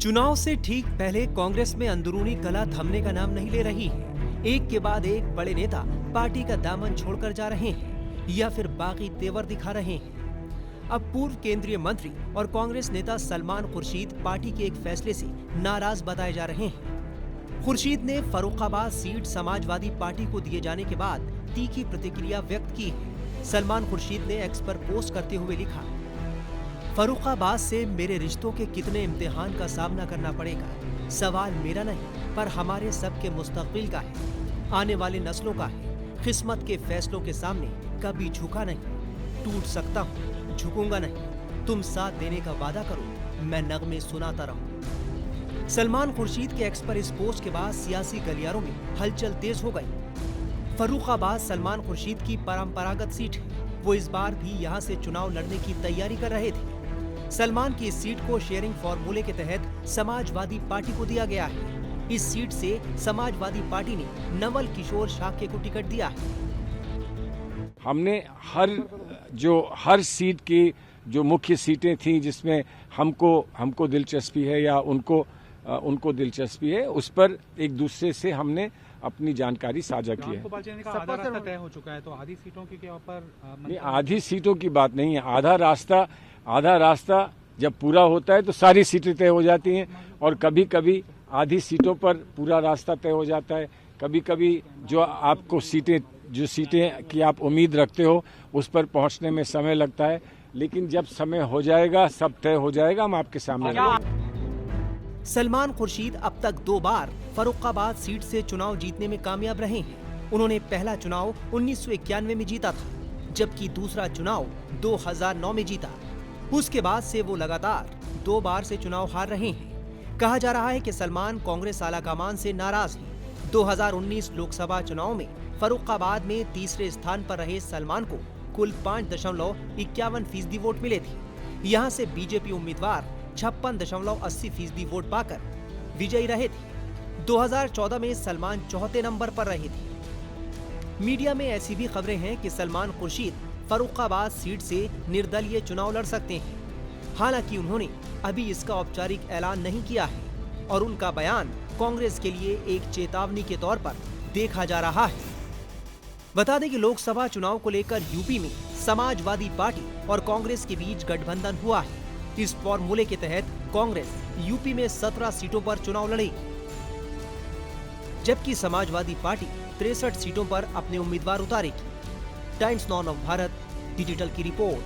चुनाव से ठीक पहले कांग्रेस में अंदरूनी कलह थमने का नाम नहीं ले रही है। एक के बाद एक बड़े नेता पार्टी का दामन छोड़कर जा रहे हैं या फिर बाकी तेवर दिखा रहे हैं। अब पूर्व केंद्रीय मंत्री और कांग्रेस नेता सलमान खुर्शीद पार्टी के एक फैसले से नाराज बताए जा रहे हैं। खुर्शीद ने फर्रुखाबाद सीट समाजवादी पार्टी को दिए जाने के बाद तीखी प्रतिक्रिया व्यक्त की है। सलमान खुर्शीद ने एक्स पर पोस्ट करते हुए लिखा, फर्रुखाबाद से मेरे रिश्तों के कितने इम्तिहान का सामना करना पड़ेगा, सवाल मेरा नहीं पर हमारे सबके मुस्तकबिल का है, आने वाली नस्लों का है। किस्मत के फैसलों के सामने कभी झुका नहीं, टूट सकता हूँ, झुकूंगा नहीं। तुम साथ देने का वादा करो, मैं नगमे सुनाता रहूं। सलमान खुर्शीद के एक्स पर इस पोस्ट के बाद सियासी गलियारों में हलचल तेज हो गई। फर्रुखाबाद सलमान खुर्शीद की परंपरागत सीट है। वो इस बार भी यहाँ से चुनाव लड़ने की तैयारी कर रहे थे। सलमान की इस सीट को शेयरिंग फॉर्मूले के तहत समाजवादी पार्टी को दिया गया है। इस सीट से समाजवादी पार्टी ने नवल किशोर शाक्य को टिकट दिया है। हमने हर सीट की जो मुख्य सीटें थी जिसमें हमको दिलचस्पी है या उनको दिलचस्पी है, उस पर एक दूसरे से हमने अपनी जानकारी साझा की है। आधा रास्ता तय हो चुका है, तो आधी सीटों के ऊपर नहीं, आधी सीटों की बात नहीं है। आधा रास्ता जब पूरा होता है तो सारी सीटें तय हो जाती हैं, और कभी कभी आधी सीटों पर पूरा रास्ता तय हो जाता है। कभी कभी जो सीटें की आप उम्मीद रखते हो उस पर पहुंचने में समय लगता है, लेकिन जब समय हो जाएगा, सब तय हो जाएगा, हम आपके सामने रहेंगे। सलमान खुर्शीद अब तक 2 बार फर्रुखाबाद सीट से चुनाव जीतने में कामयाब रहे हैं। उन्होंने पहला चुनाव 1991 में जीता था, जबकि दूसरा चुनाव 2009 में जीता। उसके बाद से वो लगातार 2 बार से चुनाव हार रहे हैं। कहा जा रहा है कि सलमान कांग्रेस आलाकमान से नाराज हैं। 2019 लोकसभा चुनाव में फर्रुखाबाद में तीसरे स्थान पर रहे सलमान को कुल 5.51% वोट मिले थे। यहाँ से बीजेपी उम्मीदवार 56.80% वोट पाकर विजयी रहे थे। 2014 में सलमान चौथे नंबर पर रहे थे। मीडिया में ऐसी भी खबरें हैं कि सलमान खुर्शीद फर्रुखाबाद सीट से निर्दलीय चुनाव लड़ सकते हैं। हालांकि उन्होंने अभी इसका औपचारिक ऐलान नहीं किया है और उनका बयान कांग्रेस के लिए एक चेतावनी के तौर पर देखा जा रहा है। बता दें कि लोकसभा चुनाव को लेकर यूपी में समाजवादी पार्टी और कांग्रेस के बीच गठबंधन हुआ है। इस फॉर्मूले के तहत कांग्रेस यूपी में 17 सीटों पर चुनाव लड़ेगी, जबकि समाजवादी पार्टी 63 सीटों पर अपने उम्मीदवार उतारेगी। Times now of Bharat digital की रिपोर्ट।